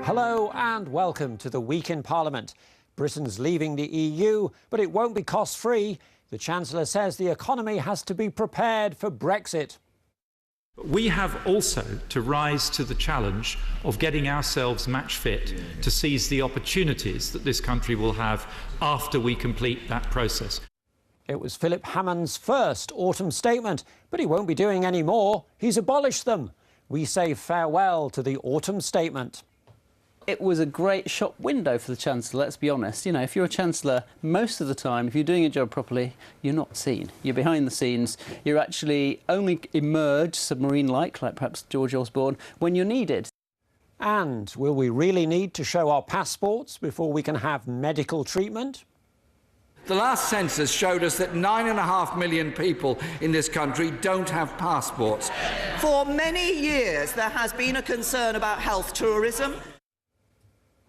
Hello and welcome to the Week in Parliament. Britain's leaving the EU, but it won't be cost-free. The Chancellor says the economy has to be prepared for Brexit. We have also to rise to the challenge of getting ourselves match fit to seize the opportunities that this country will have after we complete that process. It was Philip Hammond's first autumn statement, but he won't be doing any more. He's abolished them. We say farewell to the autumn statement. It was a great shop window for the Chancellor, let's be honest. You know, if you're a Chancellor, most of the time, if you're doing your job properly, you're not seen. You're behind the scenes. You're actually only emerge, submarine-like, like perhaps George Osborne, when you're needed. And will we really need to show our passports before we can have medical treatment? The last census showed us that 9.5 million people in this country don't have passports. For many years, there has been a concern about health tourism.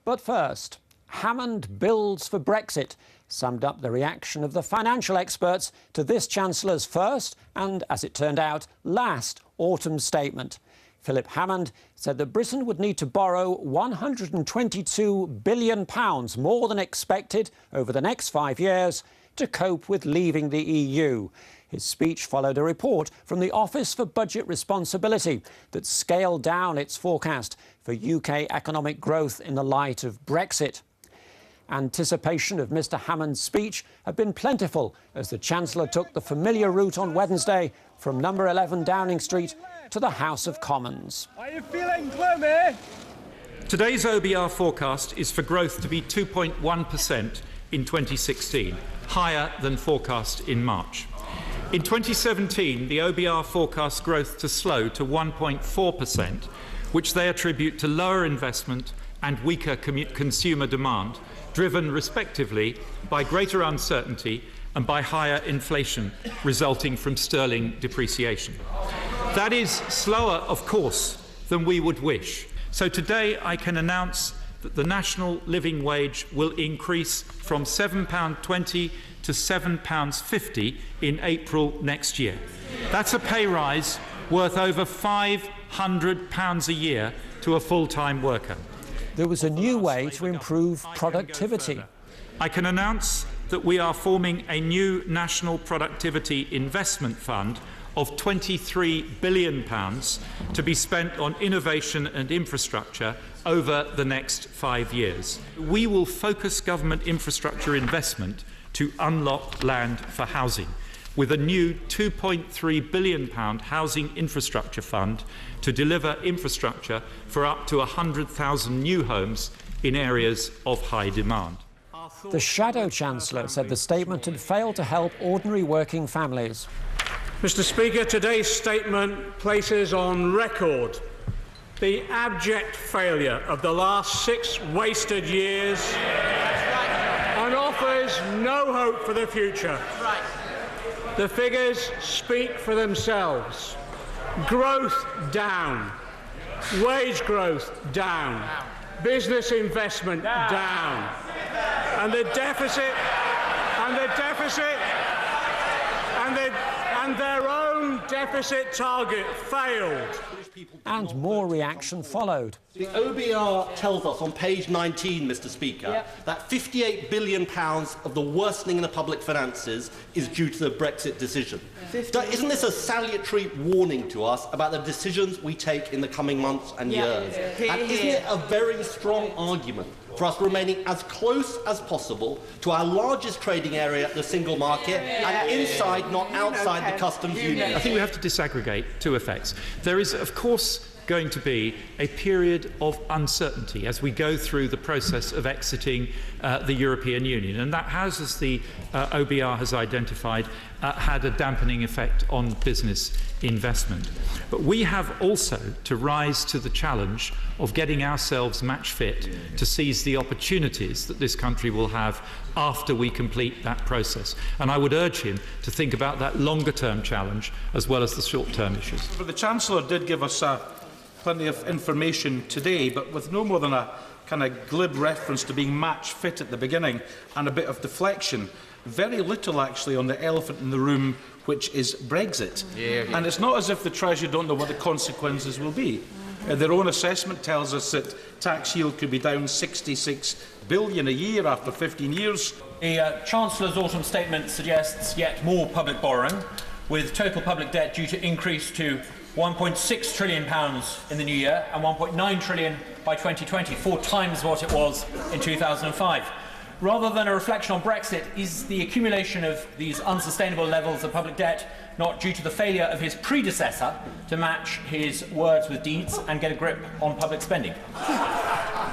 But first, Hammond builds for Brexit summed up the reaction of the financial experts to this Chancellor's first and, as it turned out, last autumn statement. Philip Hammond said that Britain would need to borrow £122 billion more than expected over the next 5 years to cope with leaving the EU. His speech followed a report from the Office for Budget Responsibility that scaled down its forecast for UK economic growth in the light of Brexit. Anticipation of Mr Hammond's speech had been plentiful as the Chancellor took the familiar route on Wednesday from number 11 Downing Street to the House of Commons. Are you feeling gloomy? Today's OBR forecast is for growth to be 2.1% in 2016, higher than forecast in March. In 2017, the OBR forecasts growth to slow to 1.4%, which they attribute to lower investment and weaker consumer demand, driven respectively by greater uncertainty and by higher inflation resulting from sterling depreciation. That is slower, of course, than we would wish. So today I can announce that the national living wage will increase from £7.20 to £7.50 in April next year. That's a pay rise worth over £500 a year to a full-time worker. There was a new way to improve productivity. I can announce that we are forming a new National Productivity Investment Fund of £23 billion to be spent on innovation and infrastructure over the next 5 years. We will focus government infrastructure investment to unlock land for housing, with a new £2.3 billion housing infrastructure fund to deliver infrastructure for up to 100,000 new homes in areas of high demand. The Shadow Chancellor said the statement had failed to help ordinary working families. Mr. Speaker, today's statement places on record the abject failure of the last 6 wasted years and offers no hope for the future. The figures speak for themselves. Growth down, wage growth down, business investment down, and their own deficit target failed. And more reaction followed. The OBR tells us on page 19, Mr. Speaker, that £58 billion of the worsening in the public finances is due to the Brexit decision. Isn't this a salutary warning to us about the decisions we take in the coming months and years? And isn't it a very strong argument for us remaining as close as possible to our largest trading area, the single market, and inside, not outside, the customs union? I think we have to disaggregate two effects. There is, of course, going to be a period of uncertainty as we go through the process of exiting the European Union, and that has, as the OBR has identified, had a dampening effect on business investment. But we have also to rise to the challenge of getting ourselves match fit to seize the opportunities that this country will have after we complete that process. And I would urge him to think about that longer-term challenge as well as the short-term issues. But the Chancellor did give us plenty of information today, but with no more than a kind of glib reference to being match fit at the beginning and a bit of deflection. Very little, actually, on the elephant in the room, which is Brexit. And it's not as if the Treasury don't know what the consequences will be. Their own assessment tells us that tax yield could be down £66 billion a year after 15 years. The Chancellor's autumn statement suggests yet more public borrowing, with total public debt due to increase to £1.6 trillion in the new year and £1.9 trillion by 2020, 4 times what it was in 2005. Rather than a reflection on Brexit, is the accumulation of these unsustainable levels of public debt not due to the failure of his predecessor to match his words with deeds and get a grip on public spending?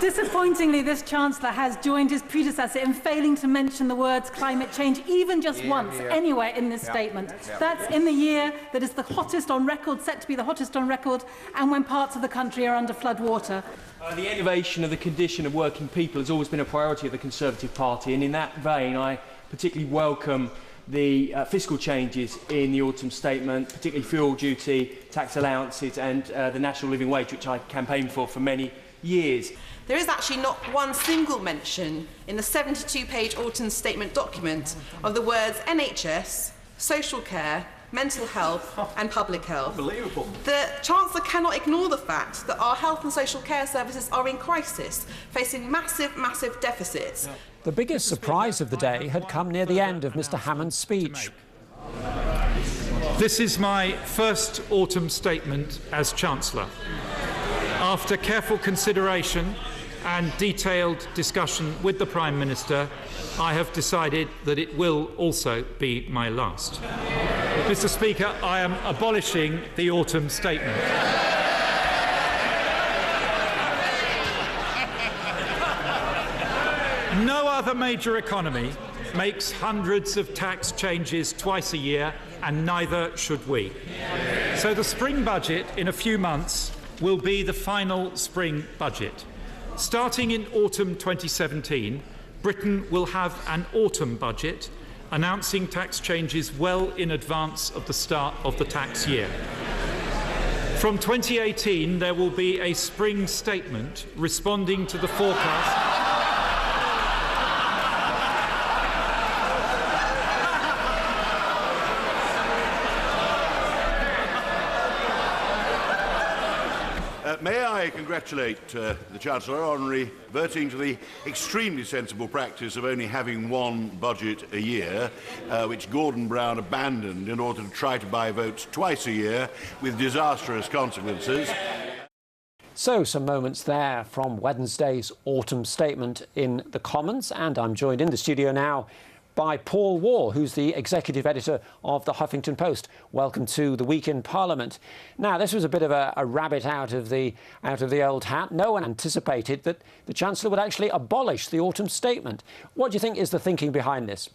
Disappointingly, this Chancellor has joined his predecessor in failing to mention the words climate change even just once anywhere in this statement. That's in the year that is the hottest on record, set to be the hottest on record, and when parts of the country are under flood water. The elevation of the condition of working people has always been a priority of the Conservative Party, and in that vein I particularly welcome the fiscal changes in the autumn statement, particularly fuel duty, tax allowances and the national living wage, which I campaigned for many years. There is actually not one single mention in the 72-page autumn statement document of the words NHS, social care, mental health and public health. Unbelievable. The Chancellor cannot ignore the fact that our health and social care services are in crisis, facing massive deficits. The biggest surprise of the day had come near the end of Mr Hammond's speech. This is my first autumn statement as Chancellor. After careful consideration and detailed discussion with the Prime Minister, I have decided that it will also be my last. Mr Speaker, I am abolishing the autumn statement. No other major economy makes hundreds of tax changes twice a year, and neither should we. So the spring budget in a few months will be the final spring budget. Starting in autumn 2017, Britain will have an autumn budget announcing tax changes well in advance of the start of the tax year. From 2018, there will be a spring statement responding to the forecast. May I congratulate the Chancellor on reverting to the extremely sensible practice of only having one budget a year, which Gordon Brown abandoned in order to try to buy votes twice a year with disastrous consequences. So, some moments there from Wednesday's autumn statement in the Commons, and I'm joined in the studio now by Paul Waugh, who's the executive editor of the Huffington Post. Welcome to the Week in Parliament. Now, this was a bit of a rabbit out of the old hat. No one anticipated that the Chancellor would actually abolish the autumn statement. What do you think is the thinking behind this?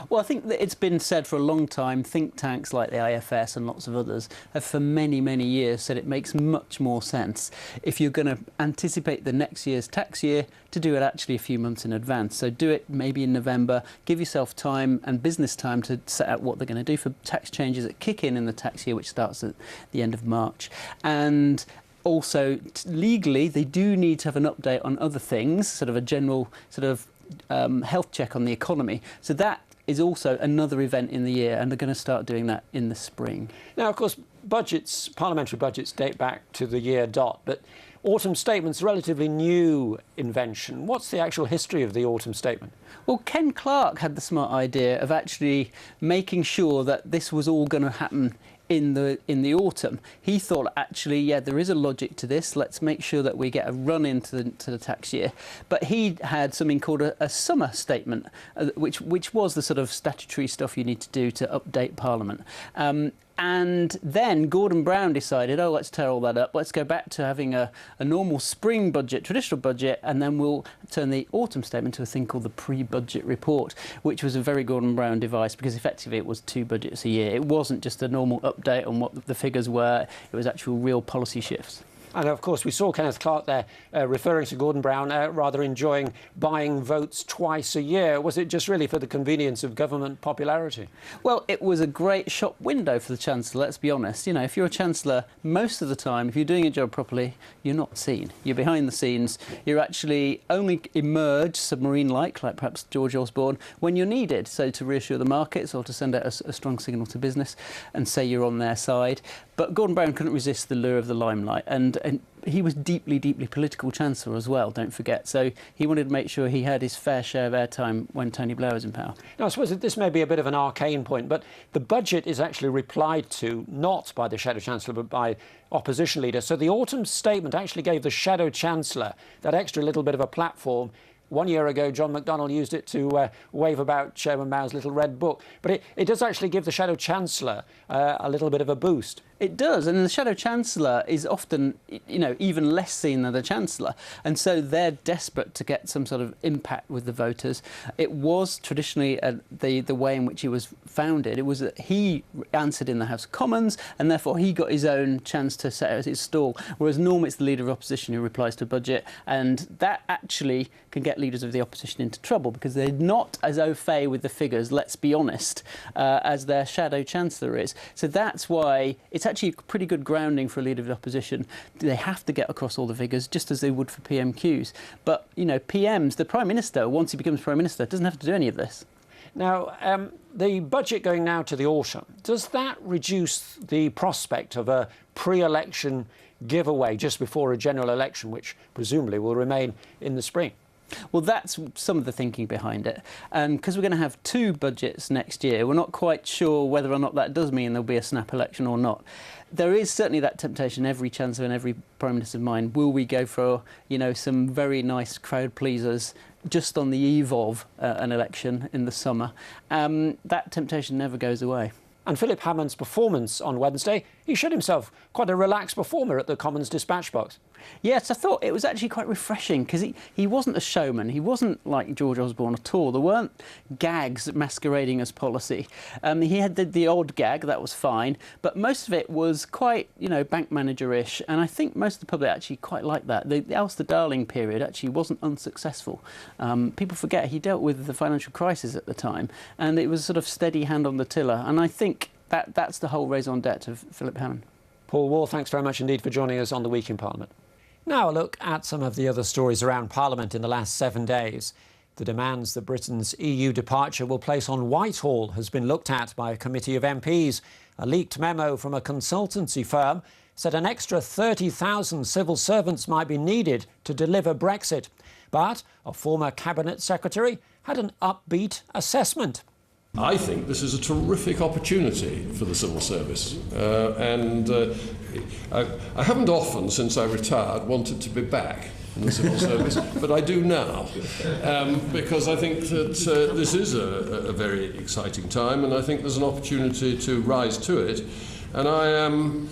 Well, I think that it's been said for a long time. Think tanks like the IFS and lots of others have for many years said it makes much more sense if you're going to anticipate the next year's tax year to do it actually a few months in advance. So do it maybe in November, give yourself time and business time to set out what they're going to do for tax changes that kick in the tax year, which starts at the end of March. And also, legally, they do need to have an update on other things, sort of a general health check on the economy. So that is also another event in the year, and they're going to start doing that in the spring. Now, of course, parliamentary budgets date back to the year dot, but autumn statement's a relatively new invention. What's the actual history of the autumn statement? Well, Ken Clarke had the smart idea of actually making sure that this was all going to happen in the autumn. He thought, actually, yeah, there is a logic to this. Let's make sure that we get a run into the tax year. But he had something called a summer statement, which was the sort of statutory stuff you need to do to update Parliament. And then Gordon Brown decided, oh, let's tear all that up. Let's go back to having a normal spring budget, traditional budget, and then we'll turn the autumn statement to a thing called the pre-budget report, which was a very Gordon Brown device because effectively it was 2 budgets a year. It wasn't just a normal update on what the figures were. It was actual real policy shifts. And, of course, we saw Kenneth Clarke there referring to Gordon Brown rather enjoying buying votes twice a year. Was it just really for the convenience of government popularity? Well, it was a great shop window for the Chancellor, let's be honest. You know, if you're a Chancellor, most of the time, if you're doing your job properly, you're not seen. You're behind the scenes. You're actually only emerge submarine-like perhaps George Osborne, when you're needed. So to reassure the markets or to send out a strong signal to business and say you're on their side. But Gordon Brown couldn't resist the lure of the limelight, and he was deeply, deeply political Chancellor as well, don't forget. So he wanted to make sure he had his fair share of airtime when Tony Blair was in power. Now, I suppose that this may be a bit of an arcane point, but the budget is actually replied to not by the Shadow Chancellor, but by opposition leaders. So the autumn statement actually gave the Shadow Chancellor that extra little bit of a platform. 1 year ago, John McDonnell used it to wave about Chairman Mao's little red book. But it does actually give the Shadow Chancellor a little bit of a boost. It does, and the Shadow Chancellor is often, even less seen than the Chancellor, and so they're desperate to get some sort of impact with the voters. It was traditionally the way in which he was founded. It was that he answered in the House of Commons, and therefore he got his own chance to set out his stall, whereas normally it's the Leader of Opposition who replies to a budget, and that actually can get leaders of the opposition into trouble, because they're not as au fait with the figures, let's be honest, as their Shadow Chancellor is. So that's why it's actually a pretty good grounding for a Leader of the Opposition. They have to get across all the figures, just as they would for PMQs. But, PMs, the Prime Minister, once he becomes Prime Minister, doesn't have to do any of this. Now, the budget going now to the autumn, does that reduce the prospect of a pre-election giveaway just before a general election, which presumably will remain in the spring? Well, that's some of the thinking behind it. And because we're going to have 2 budgets next year, we're not quite sure whether or not that does mean there'll be a snap election or not. There is certainly that temptation, every Chancellor and every Prime Minister's mind, will we go for, some very nice crowd pleasers just on the eve of an election in the summer? That temptation never goes away. And Philip Hammond's performance on Wednesday, he showed himself quite a relaxed performer at the Commons dispatch box. Yes, I thought it was actually quite refreshing, because he wasn't a showman. He wasn't like George Osborne at all. There weren't gags masquerading as policy. He had the odd gag, that was fine, but most of it was quite, bank manager-ish, and I think most of the public actually quite liked that. The Alistair Darling period actually wasn't unsuccessful. People forget he dealt with the financial crisis at the time, and it was a sort of steady hand on the tiller, and I think that's the whole raison d'etre of Philip Hammond. Paul Wall, thanks very much indeed for joining us on The Week in Parliament. Now a look at some of the other stories around Parliament in the last 7 days. The demands that Britain's EU departure will place on Whitehall has been looked at by a committee of MPs. A leaked memo from a consultancy firm said an extra 30,000 civil servants might be needed to deliver Brexit. But a former Cabinet Secretary had an upbeat assessment. I think this is a terrific opportunity for the civil service, I haven't often, since I retired, wanted to be back in the civil service, but I do now, because I think that this is a very exciting time, and I think there's an opportunity to rise to it, and I am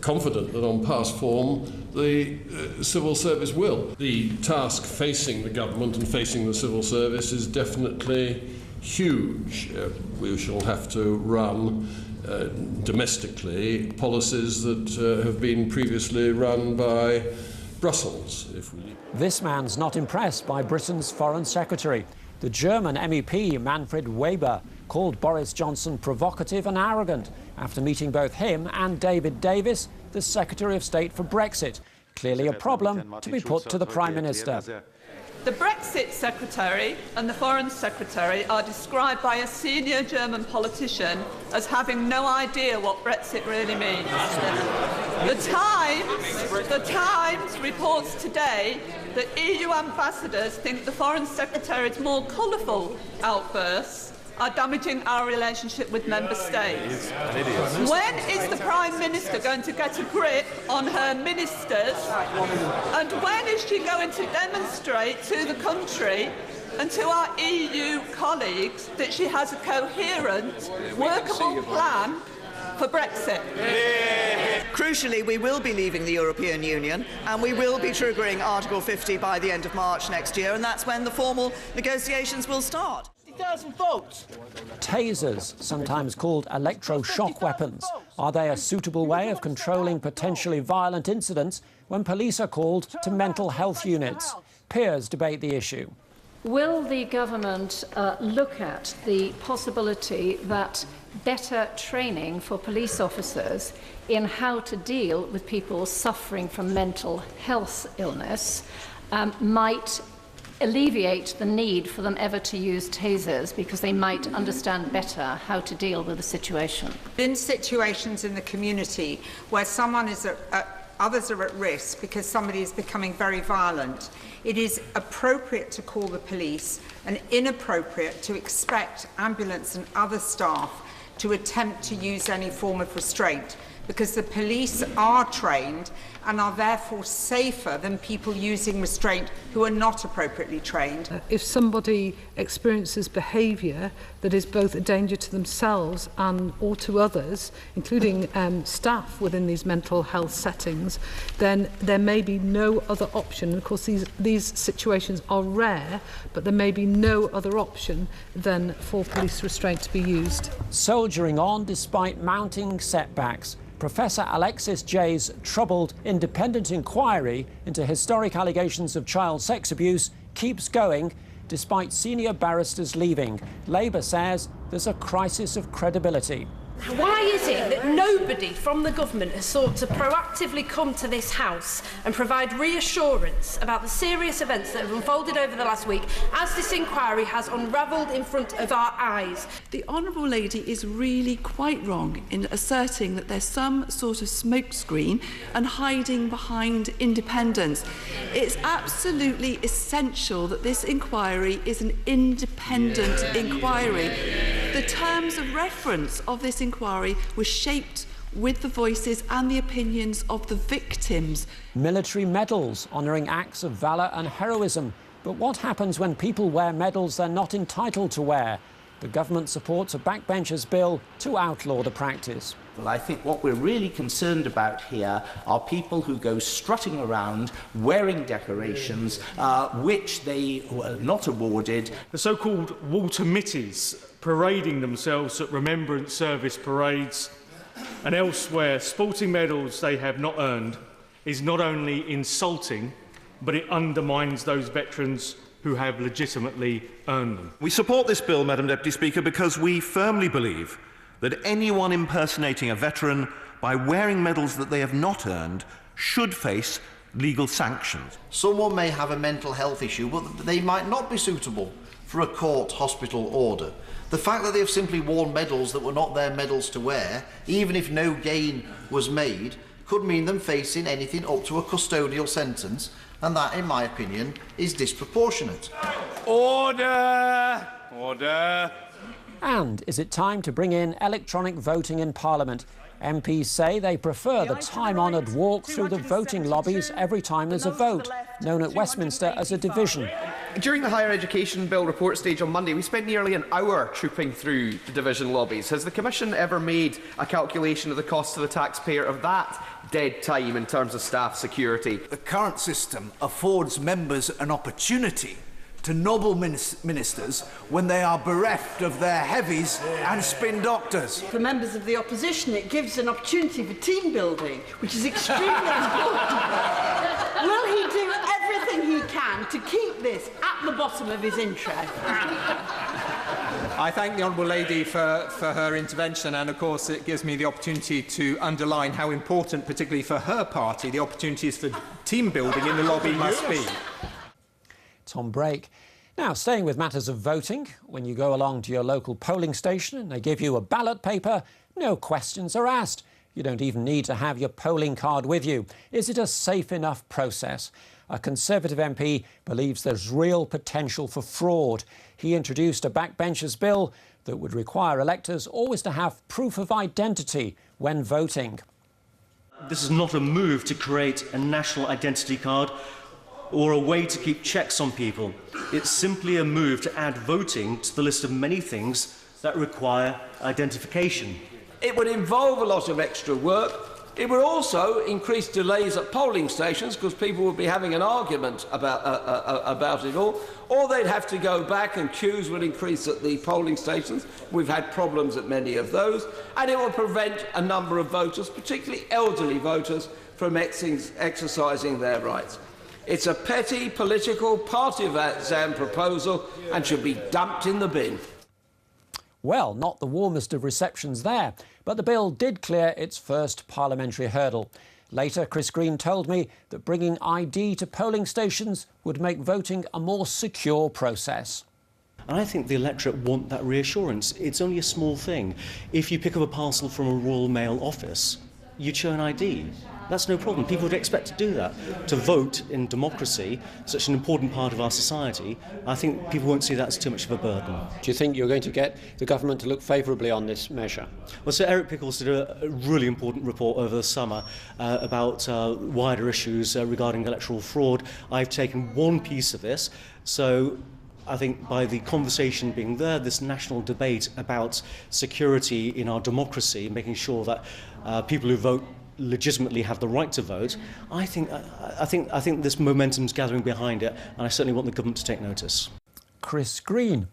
confident that on past form the civil service will. The task facing the government and facing the civil service is definitely huge. We shall have to run domestically policies that have been previously run by Brussels. This man's not impressed by Britain's Foreign Secretary. The German MEP Manfred Weber called Boris Johnson provocative and arrogant after meeting both him and David Davis, the Secretary of State for Brexit. Clearly a problem to be put to the Prime Minister. The Brexit Secretary and the Foreign Secretary are described by a senior German politician as having no idea what Brexit really means. The Times reports today that EU ambassadors think the Foreign Secretary's more colourful outbursts are damaging our relationship with Member States. When is the Prime Minister going to get a grip on her ministers? And when is she going to demonstrate to the country and to our EU colleagues that she has a coherent, workable plan for Brexit? Crucially, we will be leaving the European Union, and we will be triggering Article 50 by the end of March next year, and that's when the formal negotiations will start. 50,000 votes. Tasers, sometimes called electroshock weapons. Are they a suitable way of controlling potentially violent incidents when police are called to mental health units? Peers debate the issue. Will the government look at the possibility that better training for police officers in how to deal with people suffering from mental health illness might alleviate the need for them ever to use tasers, because they might understand better how to deal with the situation? In situations in the community where someone is others are at risk because somebody is becoming very violent, it is appropriate to call the police and inappropriate to expect ambulance and other staff to attempt to use any form of restraint, because the police are trained and are therefore safer than people using restraint who are not appropriately trained. If somebody experiences behaviour that is both a danger to themselves and or to others, including staff within these mental health settings, then there may be no other option. And of course, these situations are rare, but there may be no other option than for police restraint to be used. Soldiering on despite mounting setbacks, Professor Alexis Jay's troubled independent inquiry into historic allegations of child sex abuse keeps going despite senior barristers leaving. Labour says there's a crisis of credibility. Why is it that nobody from the government has sought to proactively come to this House and provide reassurance about the serious events that have unfolded over the last week as this inquiry has unravelled in front of our eyes? The Honourable Lady is really quite wrong in asserting that there's some sort of smokescreen and hiding behind independence. It's absolutely essential that this inquiry is an independent inquiry. The terms of reference of this inquiry were shaped with the voices and the opinions of the victims. Military medals honouring acts of valour and heroism. But what happens when people wear medals they're not entitled to wear? The government supports a backbenchers bill to outlaw the practice. Well, I think what we're really concerned about here are people who go strutting around wearing decorations which they were not awarded. The so-called Walter Mitties parading themselves at Remembrance Service parades and elsewhere, sporting medals they have not earned, is not only insulting, but it undermines those veterans who have legitimately earned them. We support this bill, Madam Deputy Speaker, because we firmly believe that anyone impersonating a veteran by wearing medals that they have not earned should face legal sanctions. Someone may have a mental health issue, but they might not be suitable for a court hospital order. The fact that they have simply worn medals that were not their medals to wear, even if no gain was made, could mean them facing anything up to a custodial sentence, and that, in my opinion, is disproportionate. Order! Order! And is it time to bring in electronic voting in Parliament? MPs say they prefer the time-honoured walk through the voting lobbies every time there's a vote, known at Westminster as a division. During the Higher Education Bill report stage on Monday, we spent nearly an hour trooping through the division lobbies. Has the Commission ever made a calculation of the cost to the taxpayer of that dead time in terms of staff security? The current system affords members an opportunity to nobble ministers when they are bereft of their heavies and spin doctors. For members of the opposition, it gives an opportunity for team building, which is extremely important. Will he do everything he can to keep this at the bottom of his interest? I thank the Honourable Lady for her intervention, and of course it gives me the opportunity to underline how important, particularly for her party, the opportunities for team building in the lobby must be. Tom Brake. Now, staying with matters of voting, when you go along to your local polling station and they give you a ballot paper, no questions are asked. You don't even need to have your polling card with you. Is it a safe enough process? A Conservative MP believes there's real potential for fraud. He introduced a backbenchers bill that would require electors always to have proof of identity when voting. This is not a move to create a national identity card or a way to keep checks on people. It's simply a move to add voting to the list of many things that require identification. It would involve a lot of extra work. It would also increase delays at polling stations because people would be having an argument about it all, or they'd have to go back and queues would increase at the polling stations. We've had problems at many of those, and it would prevent a number of voters, particularly elderly voters, from exercising their rights. It's a petty political partisan proposal and should be dumped in the bin. Well, not the warmest of receptions there, but the bill did clear its first parliamentary hurdle. Later, Chris Green told me that bringing ID to polling stations would make voting a more secure process. And I think the electorate want that reassurance. It's only a small thing. If you pick up a parcel from a Royal Mail office, you show an ID. That's no problem. People would expect to do that. To vote in democracy, such an important part of our society, I think people won't see that as too much of a burden. Do you think you're going to get the government to look favourably on this measure? Well, Sir Eric Pickles did a really important report over the summer about wider issues regarding electoral fraud. I've taken one piece of this, so I think by the conversation being there, this national debate about security in our democracy, making sure that people who vote legitimately have the right to vote, I think this momentum's gathering behind it, and I certainly want the government to take notice. Chris Green.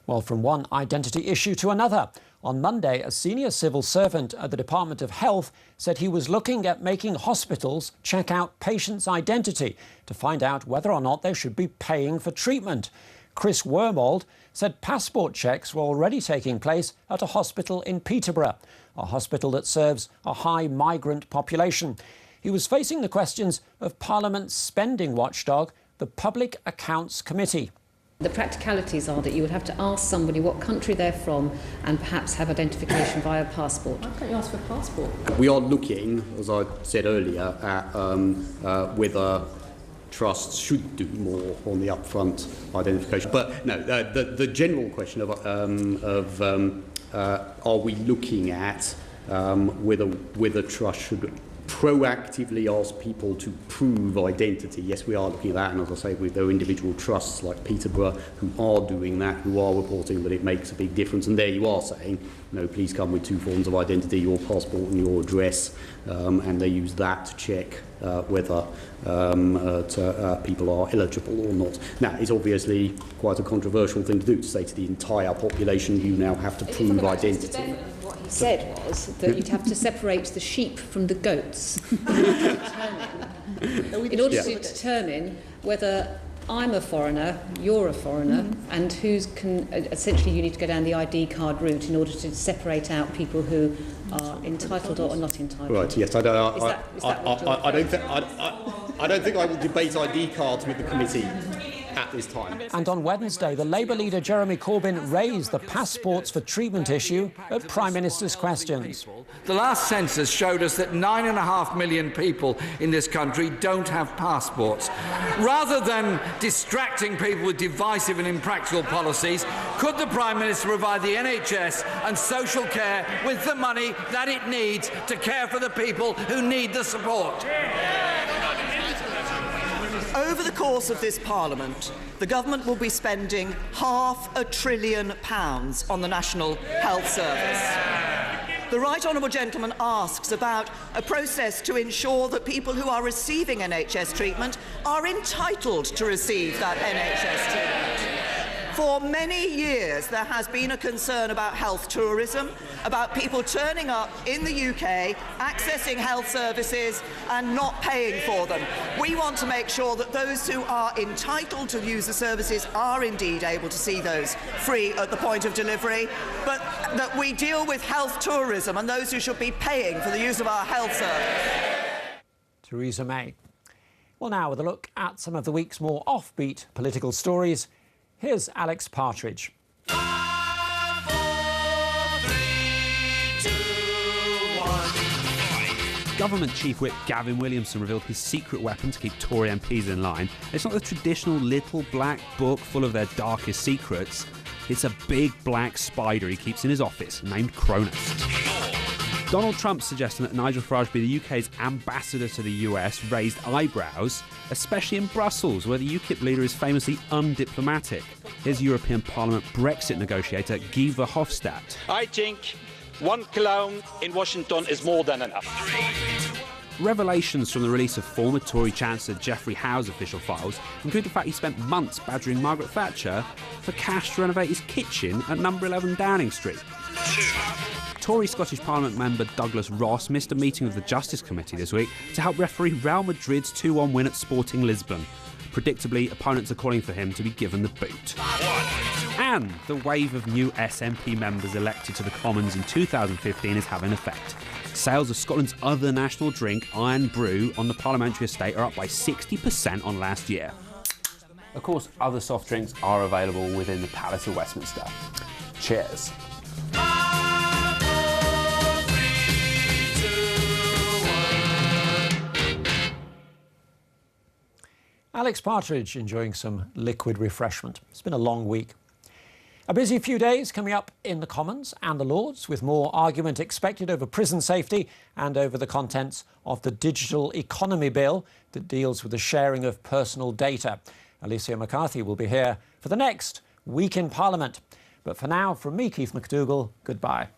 Well, from one identity issue to another. On Monday, a senior civil servant at the Department of Health said he was looking at making hospitals check out patients' identity to find out whether or not they should be paying for treatment. Chris Wormold said passport checks were already taking place at a hospital in Peterborough, a hospital that serves a high migrant population. He was facing the questions of Parliament's spending watchdog, the Public Accounts Committee. The practicalities are that you would have to ask somebody what country they're from and perhaps have identification via passport. Why can't you ask for a passport? We are looking, as I said earlier, at whether trusts should do more on the upfront identification. But no, the general question of are we looking at whether trusts should proactively ask people to prove identity? Yes, we are looking at that, and as I say, there are individual trusts like Peterborough who are doing that, who are reporting that it makes a big difference, and there you are saying, no, please come with two forms of identity, your passport and your address, and they use that to check whether people are eligible or not. Now, it's obviously quite a controversial thing to do, to say to the entire population, you now have to prove identity. What he said was that you'd have to separate the sheep from the goats in order to determine whether I'm a foreigner, you're a foreigner, and essentially you need to go down the ID card route in order to separate out people who are entitled or not entitled. Right, yes, I don't think I will debate ID cards with the committee at this time. And on Wednesday, the Labour leader Jeremy Corbyn raised the passports for treatment issue at Prime Minister's questions. The last census showed us that 9.5 million people in this country don't have passports. Rather than distracting people with divisive and impractical policies, could the Prime Minister provide the NHS and social care with the money that it needs to care for the people who need the support? Over the course of this Parliament, the government will be spending £500 billion on the National Health Service. The Right Honourable Gentleman asks about a process to ensure that people who are receiving NHS treatment are entitled to receive that NHS treatment. For many years, there has been a concern about health tourism, about people turning up in the UK, accessing health services and not paying for them. We want to make sure that those who are entitled to use the services are indeed able to see those free at the point of delivery, but that we deal with health tourism and those who should be paying for the use of our health service. Theresa May. Well, now with a look at some of the week's more offbeat political stories, here's Alex Partridge. Government Chief Whip Gavin Williamson revealed his secret weapon to keep Tory MPs in line. It's not the traditional little black book full of their darkest secrets. It's a big black spider he keeps in his office, named Cronus. Donald Trump's suggestion that Nigel Farage be the UK's ambassador to the US raised eyebrows, especially in Brussels, where the UKIP leader is famously undiplomatic. Here's European Parliament Brexit negotiator Guy Verhofstadt. I think one clown in Washington is more than enough. Revelations from the release of former Tory Chancellor Geoffrey Howe's official files include the fact he spent months badgering Margaret Thatcher for cash to renovate his kitchen at number 11 Downing Street. Tory Scottish Parliament member Douglas Ross missed a meeting of the Justice Committee this week to help referee Real Madrid's 2-1 win at Sporting Lisbon. Predictably, opponents are calling for him to be given the boot. And the wave of new SNP members elected to the Commons in 2015 is having effect. Sales of Scotland's other national drink, Iron Brew, on the parliamentary estate are up by 60% on last year. Of course, other soft drinks are available within the Palace of Westminster. Cheers. Alex Partridge enjoying some liquid refreshment. It's been a long week. A busy few days coming up in the Commons and the Lords, with more argument expected over prison safety and over the contents of the Digital Economy Bill that deals with the sharing of personal data. Alicia McCarthy will be here for the next week in Parliament. But for now, from me, Keith McDougall, goodbye.